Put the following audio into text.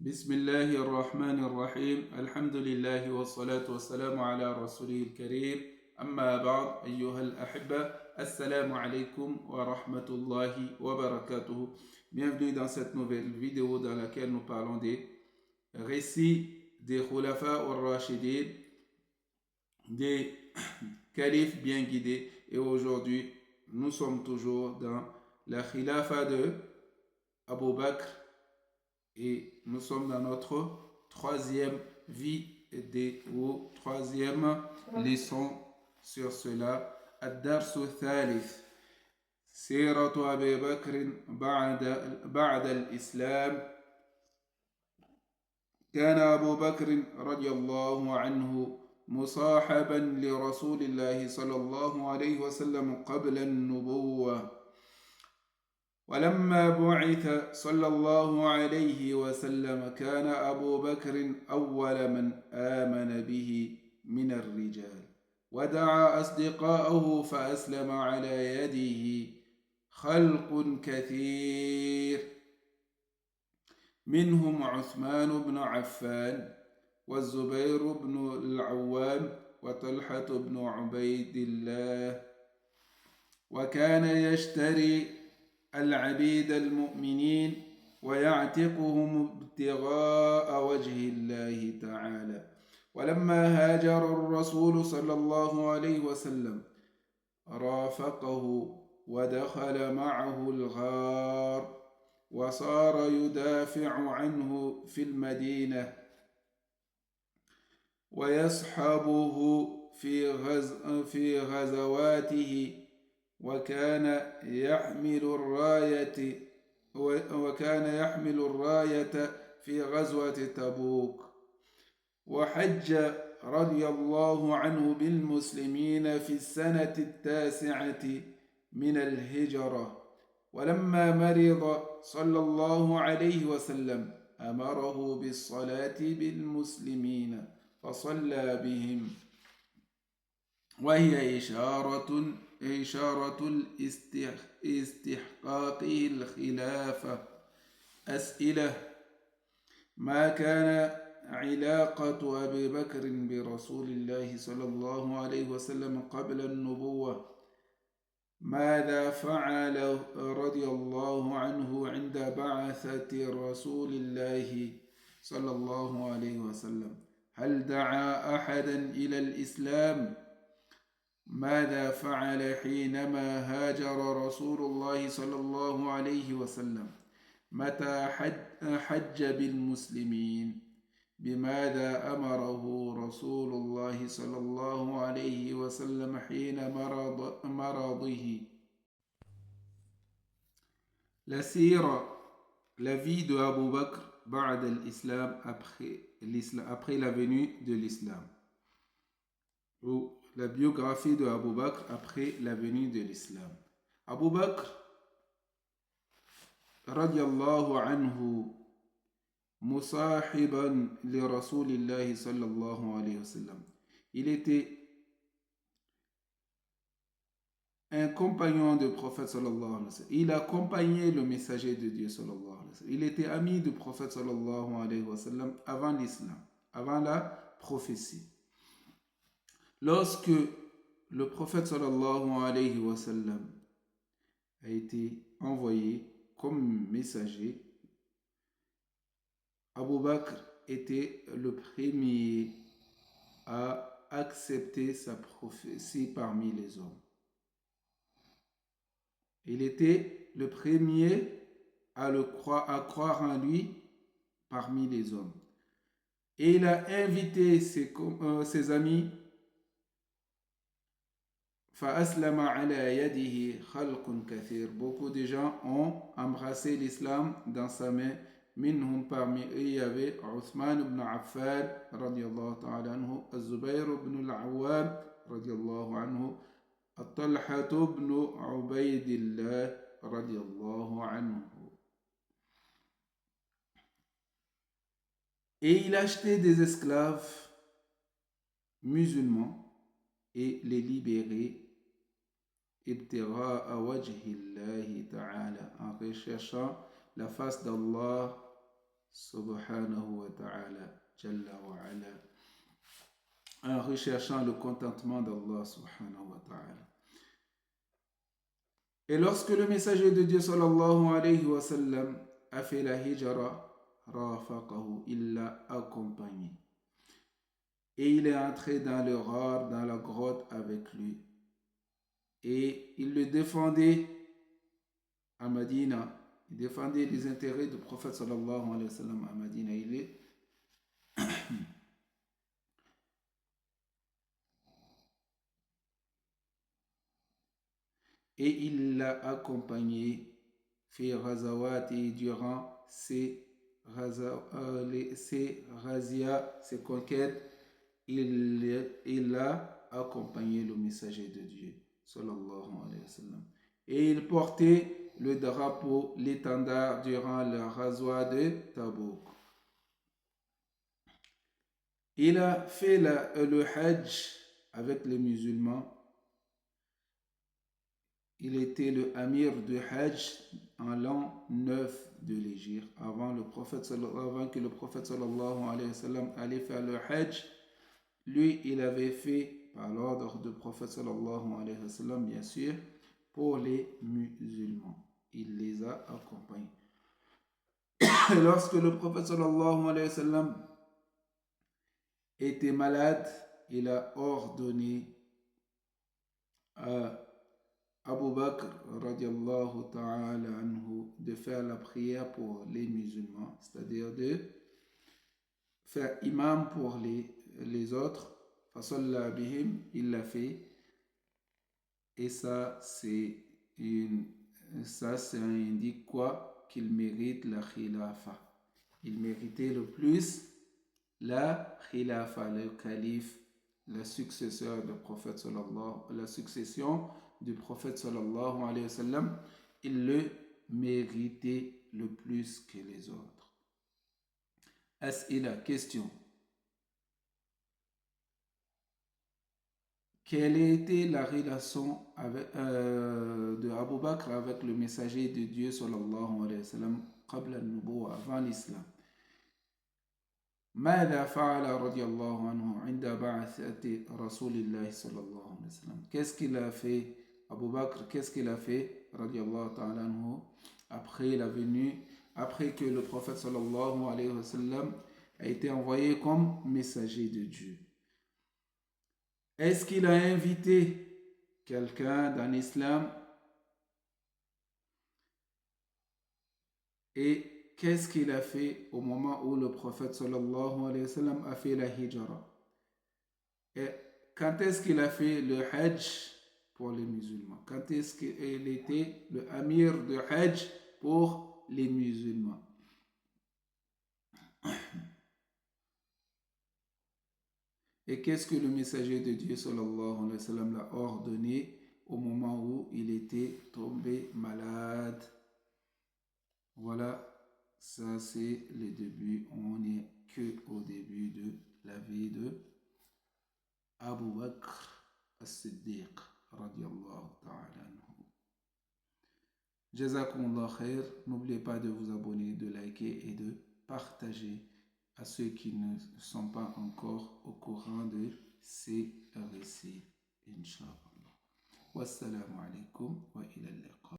بسم الله الرحمن الرحيم الحمد لله والصلاة والسلام على رسوله الكريم أما بعد أيها الأحبة السلام عليكم ورحمة الله وبركاته. Bienvenue dans cette nouvelle vidéo dans laquelle nous parlons des récits des Khulafa al-Rashidin, des califes bien guidés, et aujourd'hui nous sommes toujours dans la khilafa de Abu Bakr et nous sommes dans notre troisième vidéo, troisième leçon sur cela. Ad-Darsu Thalith, Siratu Abi Bakr بعد الإسلام. كان أبو بكر رضي الله عنه مصاحبا لرسول الله صلى الله عليه وسلم قبل النبوة، ولما بعث صلى الله عليه وسلم كان أبو بكر أول من آمن به من الرجال، ودعا أصدقاءه فأسلم على يده خلق كثير، منهم عثمان بن عفان والزبير بن العوام وطلحة بن عبيد الله، وكان يشتري العبيد المؤمنين ويعتقهم ابتغاء وجه الله تعالى. ولما هاجر الرسول صلى الله عليه وسلم رافقه ودخل معه الغار وصار يدافع عنه في المدينة ويصحبه في غزواته، وكان يحمل الراية في غزوة تبوك، وحج رضي الله عنه بالمسلمين في السنة 9 من الهجرة. ولما مرض صلى الله عليه وسلم أمره بالصلاة بالمسلمين فصلى بهم، وهي إشارة استحقاقه الخلافة. أسئلة: ما كان علاقة أبي بكر برسول الله صلى الله عليه وسلم قبل النبوة؟ ماذا فعل رضي الله عنه عند بعثة رسول الله صلى الله عليه وسلم؟ هل دعا أحدا إلى الإسلام؟ ماذا فعل حينما هاجر رسول الله صلى الله عليه وسلم؟ متى حج بالمسلمين؟ بماذا أمره رسول الله صلى الله عليه وسلم حين مرضه؟ La sira, la vie de Abu Bakr بعد الإسلام, après la venue de l'islam, ou la biographie de Abu Bakr après la venue de l'islam. Abu Bakr radiallahu anhu musahiban li rasulillahi sallallahu alayhi wa sallam. Il était un compagnon du prophète sallallahu alayhi wa sallam. Il accompagnait le messager de Dieu sallallahu alayhi wa sallam. Il était ami du prophète sallallahu alayhi wa sallam avant l'islam, avant la prophétie. Lorsque le prophète sallallahu alayhi wa sallam a été envoyé comme messager, Abu Bakr était le premier à accepter sa prophétie parmi les hommes. Il était le premier à croire en lui parmi les hommes. Et il a invité ses amis. فَأَسْلَمَ عَلَى يَدِهِ خَلْقٌ كَثِيرٌ. Beaucoup de gens ont embrassé l'islam dans sa main. Minhum, parmi eux, il y avait Uthman ibn Affan radiyallahu ta'ala anhu, Az-Zubayr ibn al-Awwam radiyallahu anhu, Talha ibn Ubaydillah radiyallahu anhu. Et il achetait des esclaves musulmans et les libérait ibtigha'a wajhillahi ta'ala, en recherchant la face d'Allah subhanahu wa ta'ala, jalla wa ala, en recherchant le contentement d'Allah subhanahu wa ta'ala. Et lorsque le messager de Dieu sallallahu alayhi wa sallam a fait la hijra, rafaqahu, il l'a accompagné. Et il est entré dans le Ghar, dans la grotte avec lui. Et il le défendait à Medina. Il défendait les intérêts du prophète sallallahu alayhi wa sallam à Medina. Et il l'a accompagné fi Ghazawati durant ses razzias, ses conquêtes. Il a accompagné le messager de Dieu sallallahu alayhi wa sallam. Et il portait le drapeau, l'étendard durant le razwa de Tabouk. Il a fait le Hajj avec les musulmans. Il était le amir du Hajj en l'an 9 de l'Hégire, avant que le prophète sallallahu alayhi wa sallam allait faire le Hajj. Lui, il avait fait, par l'ordre du prophète sallallahu alayhi wa sallam, bien sûr, pour les musulmans. Il les a accompagnés. Lorsque le prophète sallallahu alayhi wa sallam était malade, il a ordonné à Abu Bakr radiallahu ta'ala anhu de faire la prière pour les musulmans, c'est-à-dire de faire imam pour les autres. Fasalla bihim, il l'a fait. Et ça indique quoi? Qu'il mérite la khilafa. Il méritait le plus la khilafa, le calife, le successeur du prophète la succession du prophète sallallahu alayhi wa sallam. Il le méritait le plus que les autres. As'ila, question. Quelle était la relation de Abu Bakr avec le messager de Dieu sallallahu alayhi wa sallam qabla al-nubuwa, avant l'islam? ماذا فعل رضي الله عنه عند بعثة رسول الله صلى الله عليه وسلم? Qu'est-ce qu'il a fait Abu Bakr? Qu'est-ce qu'il a fait رضي الله تعالى عنه après la venue, après que le prophète sallallahu alayhi wa sallam a été envoyé comme messager de Dieu? Est-ce qu'il a invité quelqu'un dans l'islam? Et qu'est-ce qu'il a fait au moment où le prophète sallallahu alayhi wa sallam a fait la hijra? Et quand est-ce qu'il a fait le hajj pour les musulmans? Quand est-ce qu'il était le amir de hajj pour les musulmans? Et qu'est-ce que le messager de Dieu sallallahu alayhi wa sallam l'a ordonné au moment où il était tombé malade? Voilà, ça c'est le début. On n'est que au début de la vie de Abu Bakr as-Siddiq radiyallahu ta'ala anhu. Jazakumullah khair. N'oubliez pas de vous abonner, de liker et de partager à ceux qui ne sont pas encore au courant de ces récits. Inch'Allah. Wassalamu alaikum wa ila al-liqa.